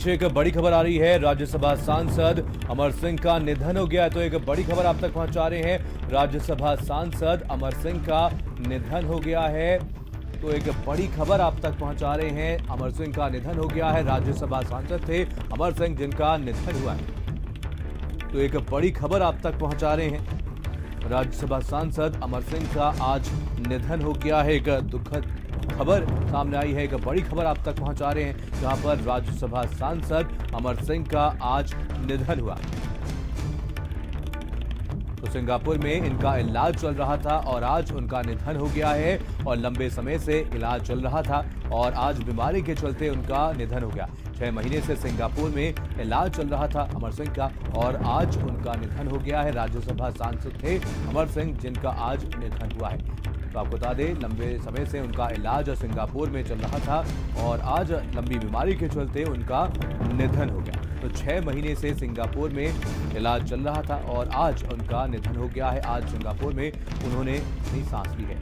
बीच एक बड़ी खबर आ रही है। राज्यसभा सांसद अमर सिंह का निधन हो गया है, तो एक बड़ी खबर आप तक पहुंचा रहे हैं। राज्यसभा सांसद अमर सिंह का निधन हो गया है, तो एक बड़ी खबर आप तक पहुंचा रहे हैं। अमर सिंह का निधन हो गया है। राज्यसभा सांसद थे अमर सिंह, जिनका निधन हुआ है, तो एक बड़ी खबर आप तक पहुंचा रहे हैं। राज्यसभा सांसद अमर सिंह का आज निधन हो गया है। एक दुखद खबर सामने आई है, एक बड़ी खबर आप तक पहुंचा रहे हैं, जहां पर राज्यसभा सांसद अमर सिंह का आज निधन हुआ। तो सिंगापुर में इनका इलाज चल रहा था और आज उनका निधन हो गया है, और लंबे समय से इलाज चल रहा था और आज बीमारी के चलते उनका निधन हो गया। 6 महीने से सिंगापुर में इलाज चल रहा था अमर सिंह का, और आज उनका निधन हो गया है। राज्यसभा सांसद थे अमर सिंह, जिनका आज निधन हुआ है। तो आपको बता दें, लंबे समय से उनका इलाज सिंगापुर में चल रहा था और आज लंबी बीमारी के चलते उनका निधन हो गया। तो 6 महीने से सिंगापुर में इलाज चल रहा था और आज उनका निधन हो गया है। आज सिंगापुर में उन्होंने अपनी सांस ली है।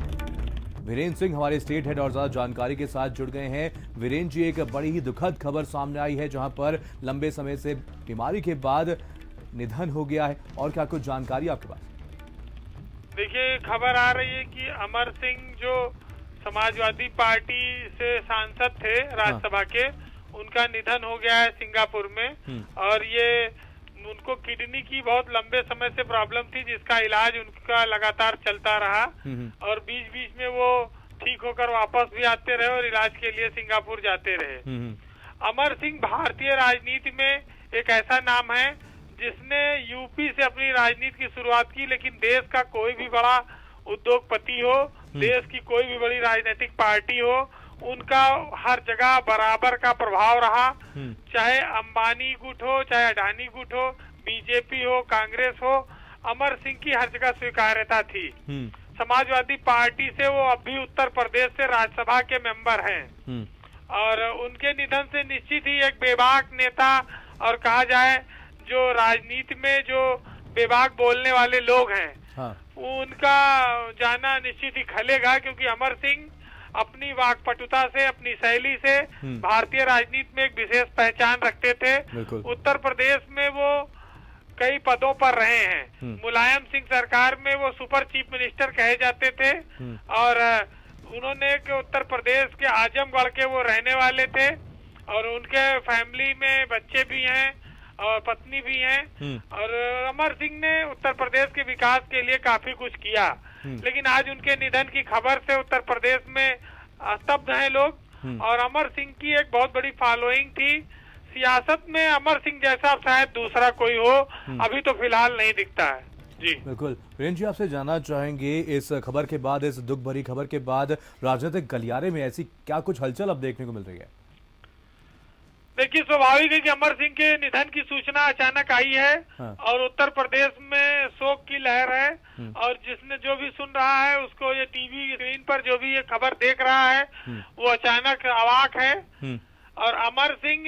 वीरेंद्र सिंह हमारे स्टेट हेड और ज्यादा जानकारी के साथ जुड़ गए हैं। वीरेंद्र जी, एक बड़ी ही दुखद खबर सामने आई है, जहां पर लंबे समय से बीमारी के बाद निधन हो गया है, और क्या कुछ जानकारी आपके पास? देखिए, खबर आ रही है कि अमर सिंह जो समाजवादी पार्टी से सांसद थे राज्यसभा के, उनका निधन हो गया है सिंगापुर में। और ये उनको किडनी की बहुत लंबे समय से प्रॉब्लम थी, जिसका इलाज उनका लगातार चलता रहा और बीच बीच में वो ठीक होकर वापस भी आते रहे और इलाज के लिए सिंगापुर जाते रहे। अमर सिंह भारतीय राजनीति में एक ऐसा नाम है जिसने यूपी से अपनी राजनीति की शुरुआत की, लेकिन देश का कोई भी बड़ा उद्योगपति हो, देश की कोई भी बड़ी राजनीतिक पार्टी हो, उनका हर जगह बराबर का प्रभाव रहा। चाहे अंबानी गुट हो, चाहे अडानी गुट हो, बीजेपी हो, कांग्रेस हो, अमर सिंह की हर जगह स्वीकार्यता थी। समाजवादी पार्टी से वो अब भी उत्तर प्रदेश से राज्यसभा के मेंबर हैं, और उनके निधन से निश्चित ही एक बेबाक नेता, और कहा जाए जो राजनीति में जो बेबाक बोलने वाले लोग हैं, हाँ, उनका जाना निश्चित ही खलेगा, क्योंकि अमर सिंह अपनी वाक्पटुता से, अपनी शैली से भारतीय राजनीति में एक विशेष पहचान रखते थे। उत्तर प्रदेश में वो कई पदों पर रहे हैं। मुलायम सिंह सरकार में वो सुपर चीफ मिनिस्टर कहे जाते थे, और उन्होंने उत्तर प्रदेश के आजमगढ़ के वो रहने वाले थे, और उनके फैमिली में बच्चे भी हैं और पत्नी भी हैं। और अमर सिंह ने उत्तर प्रदेश के विकास के लिए काफी कुछ किया, लेकिन आज उनके निधन की खबर से उत्तर प्रदेश में स्तब्ध हैं लोग। और अमर सिंह की एक बहुत बड़ी फॉलोइंग थी। सियासत में अमर सिंह जैसा शायद दूसरा कोई हो अभी तो फिलहाल नहीं दिखता है। जी बिल्कुल। वीरेंद्र जी, आपसे जानना चाहेंगे, इस खबर के बाद, इस दुख भरी खबर के बाद राजनीतिक गलियारे में ऐसी क्या कुछ हलचल अब देखने को मिल रही है? देखिए, स्वाभाविक है कि अमर सिंह के निधन की सूचना अचानक आई है, हाँ, और उत्तर प्रदेश में शोक की लहर है। और जिसने जो भी सुन रहा है, उसको ये टीवी स्क्रीन पर जो भी ये खबर देख रहा है, वो अचानक अवाक है। और अमर सिंह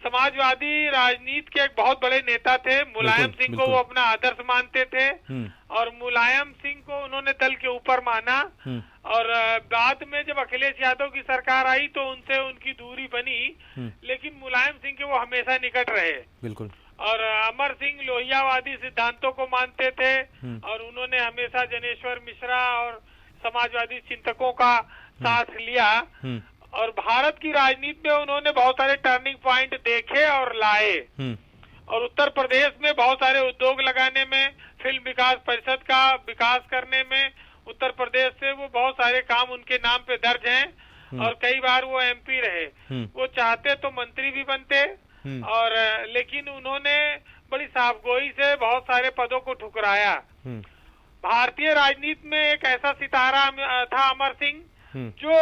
समाजवादी राजनीति के एक बहुत बड़े नेता थे। मुलायम सिंह को वो अपना आदर्श मानते थे, और मुलायम सिंह को उन्होंने दल के ऊपर माना। और बाद में जब अखिलेश यादव की सरकार आई तो उनसे उनकी दूरी बनी, लेकिन मुलायम सिंह के वो हमेशा निकट रहे। बिल्कुल। और अमर सिंह लोहियावादी सिद्धांतों को मानते थे, और उन्होंने हमेशा जनेश्वर मिश्रा और समाजवादी चिंतकों का साथ लिया। और भारत की राजनीति में उन्होंने बहुत सारे टर्निंग पॉइंट देखे और लाए। और उत्तर प्रदेश में बहुत सारे उद्योग लगाने में, फिल्म विकास परिषद का विकास करने में, उत्तर प्रदेश से वो बहुत सारे काम उनके नाम पे दर्ज हैं। और कई बार वो एमपी रहे। वो चाहते तो मंत्री भी बनते, और लेकिन उन्होंने बड़ी साफगोई से बहुत सारे पदों को ठुकराया। भारतीय राजनीति में एक ऐसा सितारा था अमर सिंह, जो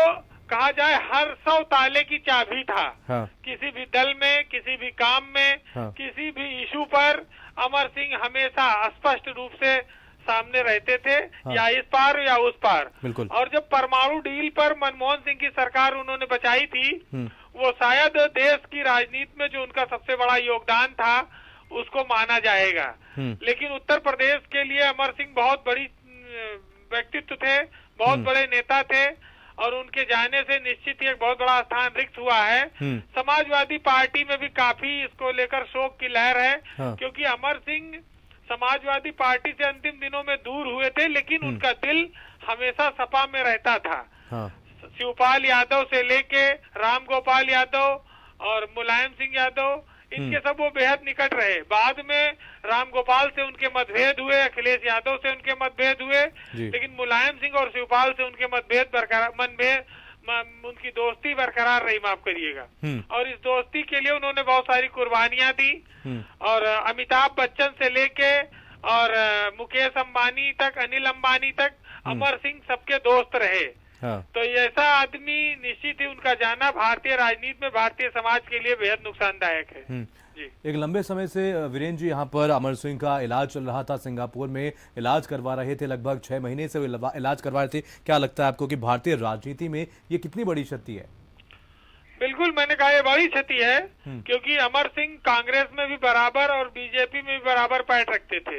कहा जाए हर 100 ताले की चाबी था। हाँ। किसी भी दल में, किसी भी काम में, हाँ, किसी भी इशू पर अमर सिंह हमेशा स्पष्ट रूप से सामने रहते थे। हाँ। या इस पार या उस पार। बिल्कुल। और जब परमाणु डील पर मनमोहन सिंह की सरकार उन्होंने बचाई थी, वो शायद देश की राजनीति में जो उनका सबसे बड़ा योगदान था उसको माना जाएगा। लेकिन उत्तर प्रदेश के लिए अमर सिंह बहुत बड़ी व्यक्तित्व थे, बहुत बड़े नेता थे। और उनके जाने से निश्चित ही एक बहुत बड़ा स्थान रिक्त हुआ है। समाजवादी पार्टी में भी काफी इसको लेकर शोक की लहर है। हाँ। क्योंकि अमर सिंह समाजवादी पार्टी से अंतिम दिनों में दूर हुए थे, लेकिन उनका दिल हमेशा सपा में रहता था। हाँ। शिवपाल यादव से लेके राम गोपाल यादव और मुलायम सिंह यादव, इनके सब वो बेहद निकट रहे। बाद में राम गोपाल से उनके मतभेद हुए, अखिलेश यादव से उनके मतभेद हुए, लेकिन मुलायम सिंह और शिवपाल से उनके मतभेद बरकरार, उनकी दोस्ती बरकरार रही, माफ करिएगा। और इस दोस्ती के लिए उन्होंने बहुत सारी कुर्बानियां दी। और अमिताभ बच्चन से लेके और मुकेश अंबानी तक, अनिल अंबानी तक अमर सिंह सबके दोस्त रहे। हाँ। तो ऐसा आदमी निश्चित ही उनका जाना भारतीय राजनीति में भारतीय समाज के लिए बेहद नुकसानदायक है। जी। एक लंबे समय से वीरेंद्र जी यहाँ पर अमर सिंह का इलाज चल रहा था, सिंगापुर में इलाज करवा रहे थे, लगभग 6 महीने से वो इलाज करवा रहे थे। क्या लगता है आपको कि भारतीय राजनीति में ये कितनी बड़ी क्षति है? बिल्कुल, मैंने कहा ये बड़ी क्षति है, क्योंकि अमर सिंह कांग्रेस में भी बराबर और बीजेपी में भी बराबर पैठ रखते थे।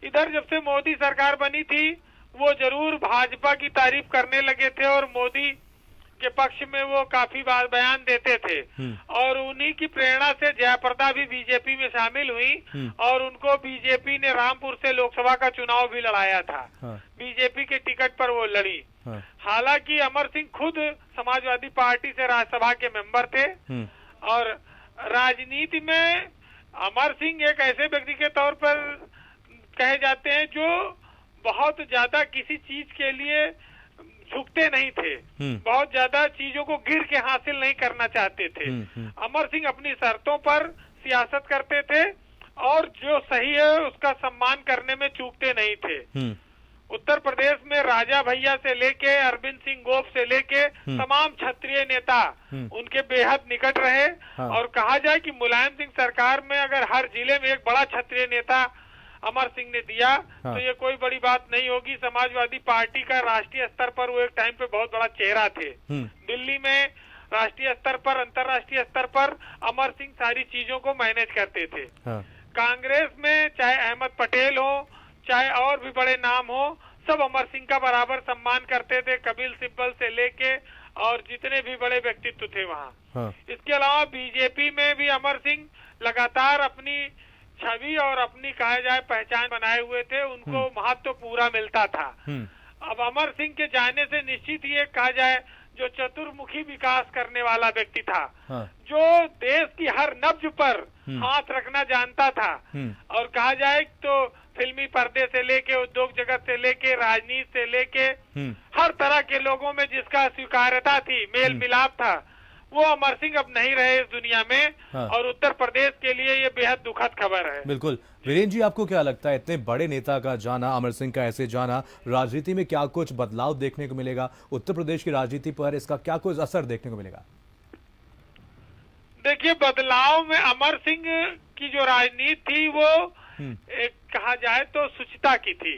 इधर जब से मोदी सरकार बनी थी, वो जरूर भाजपा की तारीफ करने लगे थे और मोदी के पक्ष में वो काफी बार बयान देते थे। और उन्हीं की प्रेरणा से जयाप्रदा भी बीजेपी में शामिल हुई और उनको बीजेपी ने रामपुर से लोकसभा का चुनाव भी लड़ाया था। बीजेपी के टिकट पर वो लड़ी। हालांकि अमर सिंह खुद समाजवादी पार्टी से राज्यसभा के मेंबर थे। और राजनीति में अमर सिंह एक ऐसे व्यक्ति के तौर पर कहे जाते हैं जो बहुत ज्यादा किसी चीज के लिए झुकते नहीं थे, बहुत ज्यादा चीजों को गिर के हासिल नहीं करना चाहते थे। अमर सिंह अपनी शर्तों पर सियासत करते थे और जो सही है उसका सम्मान करने में चूकते नहीं थे। उत्तर प्रदेश में राजा भैया से लेके अरविंद सिंह गोप से लेके तमाम क्षत्रिय नेता उनके बेहद निकट रहे। और कहा जाए कि मुलायम सिंह सरकार में अगर हर जिले में एक बड़ा क्षत्रिय नेता अमर सिंह ने दिया तो ये कोई बड़ी बात नहीं होगी। समाजवादी पार्टी का राष्ट्रीय स्तर पर वो एक टाइम पे बहुत बड़ा चेहरा थे। दिल्ली में राष्ट्रीय स्तर पर, अंतर्राष्ट्रीय स्तर पर अमर सिंह सारी चीजों को मैनेज करते थे। कांग्रेस में चाहे अहमद पटेल हो, चाहे और भी बड़े नाम हो, सब अमर सिंह का बराबर सम्मान करते थे, कपिल सिब्बल से लेके और जितने भी बड़े व्यक्तित्व थे वहाँ। इसके अलावा बीजेपी में भी अमर सिंह लगातार अपनी छवि और अपनी कहा जाए पहचान बनाए हुए थे, उनको महत्व पूरा मिलता था। अब अमर सिंह के जाने से निश्चित ही कहा जाए जो चतुर्मुखी विकास करने वाला व्यक्ति था, जो देश की हर नब्ज पर हाथ रखना जानता था। और कहा जाए तो फिल्मी पर्दे से लेके, उद्योग जगत से लेके, राजनीति से लेके हर तरह के लोगों में जिसका स्वीकार्यता थी, मेल मिलाप था, वो अमर सिंह अब नहीं रहे इस दुनिया में। और उत्तर प्रदेश के लिए ये बेहद दुखद खबर है। बिल्कुल। वीरेंद्र जी, आपको क्या लगता है इतने बड़े नेता का जाना, अमर सिंह का ऐसे जाना, राजनीति में क्या कुछ बदलाव देखने को मिलेगा? उत्तर प्रदेश की राजनीति पर इसका क्या कुछ असर देखने को मिलेगा? देखिए, बदलाव में अमर सिंह की जो राजनीति थी वो एक कहा जाए तो शुचिता की थी।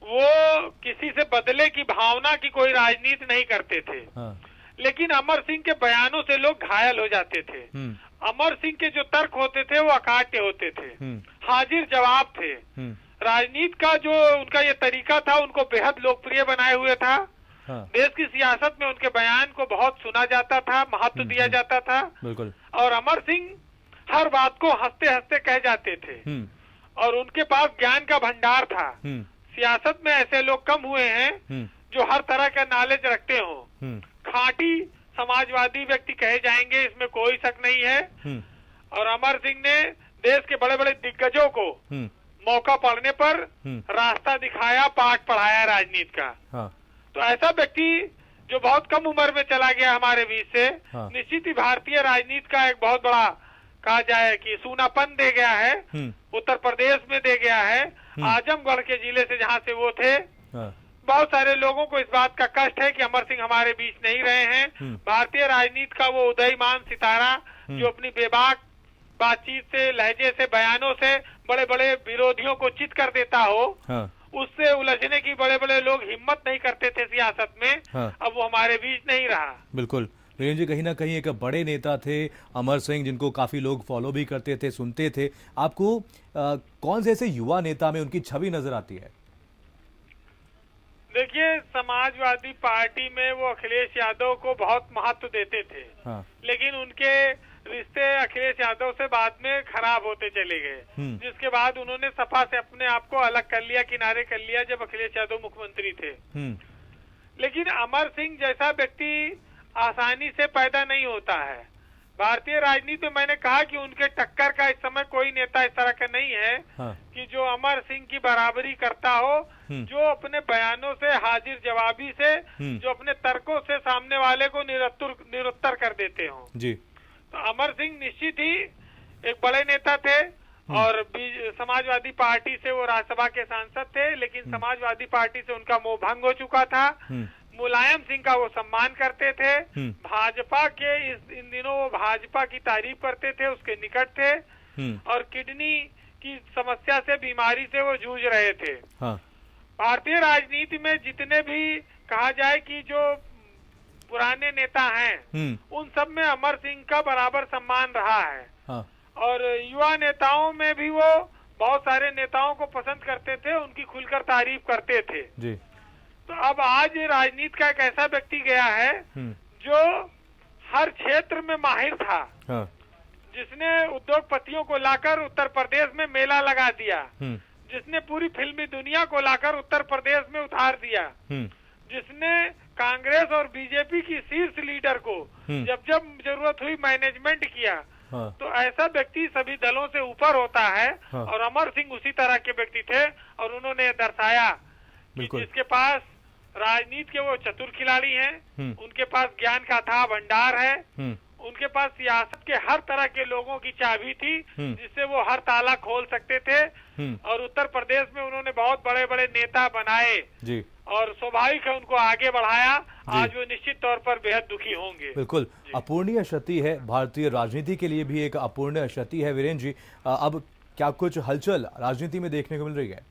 वो किसी से बदले की भावना की कोई राजनीति नहीं करते थे। लेकिन अमर सिंह के बयानों से लोग घायल हो जाते थे। अमर सिंह के जो तर्क होते थे वो अकाट्य होते थे, हाजिर जवाब थे। राजनीति का जो उनका ये तरीका था उनको बेहद लोकप्रिय बनाए हुए था। देश की सियासत में उनके बयान को बहुत सुना जाता था, महत्व दिया जाता था। बिल्कुल। और अमर सिंह हर बात को हंसते हंसते कह जाते थे और उनके पास ज्ञान का भंडार था। सियासत में ऐसे लोग कम हुए हैं जो हर तरह का नॉलेज रखते हो। खांटी समाजवादी व्यक्ति कहे जाएंगे, इसमें कोई शक नहीं है। और अमर सिंह ने देश के बड़े बड़े दिग्गजों को मौका पड़ने पर रास्ता दिखाया, पाठ पढ़ाया राजनीति का। तो ऐसा व्यक्ति जो बहुत कम उम्र में चला गया हमारे बीच से, निश्चित ही भारतीय राजनीति का एक बहुत बड़ा कहा जाए कि सूनापन दे गया है। उत्तर प्रदेश में दे गया है, आजमगढ़ के जिले से जहाँ से वो थे। बहुत सारे लोगों को इस बात का कष्ट है कि अमर सिंह हमारे बीच नहीं रहे हैं। भारतीय राजनीति का वो उदयमान सितारा जो अपनी बेबाक बातचीत से, लहजे से, बयानों से बड़े बड़े विरोधियों को चित कर देता हो, उससे उलझने की बड़े बड़े लोग हिम्मत नहीं करते थे सियासत में। अब वो हमारे बीच नहीं रहा। बिल्कुल। वीरेंद्र जी, कहीं ना कहीं एक बड़े नेता थे अमर सिंह, जिनको काफी लोग फॉलो भी करते थे, सुनते थे। आपको कौन से ऐसे युवा नेता में उनकी छवि नजर आती है? देखिए, समाजवादी पार्टी में वो अखिलेश यादव को बहुत महत्व देते थे। हाँ। लेकिन उनके रिश्ते अखिलेश यादव से बाद में खराब होते चले गए, जिसके बाद उन्होंने सपा से अपने आप को अलग कर लिया, किनारे कर लिया, जब अखिलेश यादव मुख्यमंत्री थे। लेकिन अमर सिंह जैसा व्यक्ति आसानी से पैदा नहीं होता है। भारतीय राजनीति में मैंने कहा कि उनके टक्कर का इस समय कोई नेता इस तरह का नहीं है। हाँ। कि जो अमर सिंह की बराबरी करता हो, जो अपने बयानों से, हाजिर जवाबी से, जो अपने तर्कों से सामने वाले को निरुत्तर कर देते हो जी। तो अमर सिंह निश्चित ही एक बड़े नेता थे और समाजवादी पार्टी से वो राज्यसभा के सांसद थे, लेकिन समाजवादी पार्टी से उनका मोह भंग हो चुका था। मुलायम सिंह का वो सम्मान करते थे। भाजपा के इन दिनों वो भाजपा की तारीफ करते थे, उसके निकट थे और किडनी की समस्या से, बीमारी से वो जूझ रहे थे। हाँ। भारतीय राजनीति में जितने भी कहा जाए कि जो पुराने नेता हैं, उन सब में अमर सिंह का बराबर सम्मान रहा है। हाँ। और युवा नेताओं में भी वो बहुत सारे नेताओं को पसंद करते थे, उनकी खुलकर तारीफ करते थे जी। तो अब आज राजनीति का एक ऐसा व्यक्ति गया है जो हर क्षेत्र में माहिर था। हाँ। जिसने उद्योगपतियों को लाकर उत्तर प्रदेश में मेला लगा दिया, जिसने पूरी फिल्मी दुनिया को लाकर उत्तर प्रदेश में उतार दिया, जिसने कांग्रेस और बीजेपी की शीर्ष लीडर को जब जब जरूरत हुई मैनेजमेंट किया। हाँ। तो ऐसा व्यक्ति सभी दलों से ऊपर होता है। हाँ। और अमर सिंह उसी तरह के व्यक्ति थे और उन्होंने दर्शाया कि जिसके पास राजनीति के वो चतुर खिलाड़ी हैं, उनके पास ज्ञान का अथाह भंडार है, उनके पास सियासत के हर तरह के लोगों की चाबी थी, जिससे वो हर ताला खोल सकते थे। और उत्तर प्रदेश में उन्होंने बहुत बड़े बड़े नेता बनाए जी। और स्वाभाविक है उनको आगे बढ़ाया। आज वो निश्चित तौर पर बेहद दुखी होंगे। बिल्कुल अपूर्णीय क्षति है, भारतीय राजनीति के लिए भी एक अपूर्णीय क्षति है। वीरेंद्र जी, अब क्या कुछ हलचल राजनीति में देखने को मिल रही है?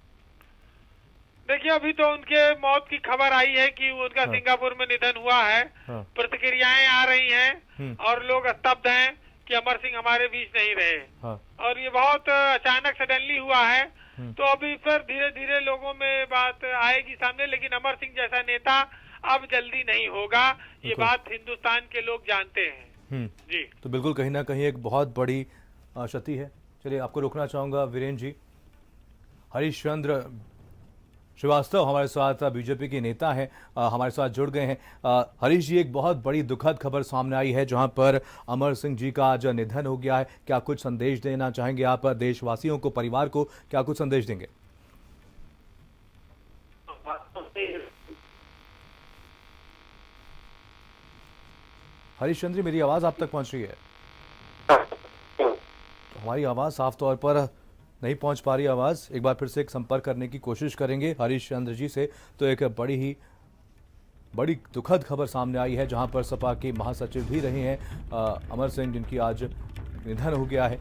देखिए, अभी तो उनके मौत की खबर आई है कि उनका हाँ। सिंगापुर में निधन हुआ है। हाँ। प्रतिक्रियाएं आ रही हैं और लोग स्तब्ध हैं कि अमर सिंह हमारे बीच नहीं रहे। हाँ। और ये बहुत अचानक सडनली हुआ है। तो अभी फिर धीरे धीरे लोगों में बात आएगी सामने, लेकिन अमर सिंह जैसा नेता अब जल्दी नहीं होगा, ये बात हिंदुस्तान के लोग जानते हैं जी। तो बिल्कुल कहीं ना कहीं एक बहुत बड़ी क्षति है। चलिए, आपको रोकना चाहूंगा वीरेंद्र जी। हरीश चंद्र श्रीवास्तव हमारे साथ बीजेपी के नेता हैं, हमारे साथ जुड़ गए हैं। हरीश जी, एक बहुत बड़ी दुखद खबर सामने आई है जहां पर अमर सिंह जी का आज निधन हो गया है। क्या कुछ संदेश देना चाहेंगे आप देशवासियों को, परिवार को, क्या कुछ संदेश देंगे? हरीश चंद्र, मेरी आवाज आप तक पहुंच रही है? तो हमारी आवाज साफ तौर पर नहीं पहुंच पा रही आवाज। एक बार फिर से एक संपर्क करने की कोशिश करेंगे हरीश चंद्र जी से। तो एक बड़ी दुखद खबर सामने आई है जहां पर सपा के महासचिव भी रहे हैं अमर सिंह, जिनकी आज निधन हो गया है।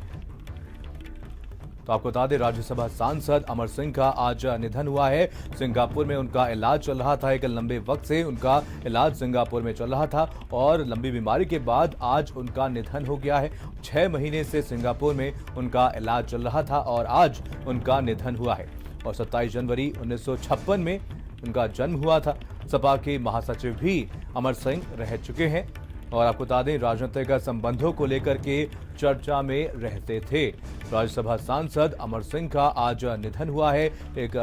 तो आपको बता दें, राज्यसभा सांसद अमर सिंह का आज निधन हुआ है। सिंगापुर में उनका इलाज चल रहा था। एक लंबे वक्त से उनका इलाज सिंगापुर में चल रहा था और लंबी बीमारी के बाद आज उनका निधन हो गया है। 6 महीने से सिंगापुर में उनका इलाज चल रहा था और आज उनका निधन हुआ है। और 27 जनवरी 1956 में उनका जन्म हुआ था। सपा के महासचिव भी अमर सिंह रह चुके हैं और आपको बता दें, राजनीतिक संबंधों को लेकर के चर्चा में रहते थे। राज्यसभा सांसद अमर सिंह का आज निधन हुआ है। एक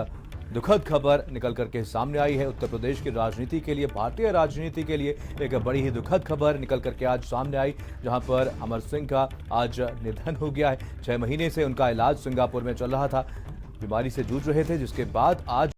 दुखद खबर निकल करके सामने आई है उत्तर प्रदेश की राजनीति के लिए, भारतीय राजनीति के लिए एक बड़ी ही दुखद खबर निकल करके आज सामने आई, जहां पर अमर सिंह का आज निधन हो गया है। 6 महीने से उनका इलाज सिंगापुर में चल रहा था, बीमारी से जूझ रहे थे, जिसके बाद आज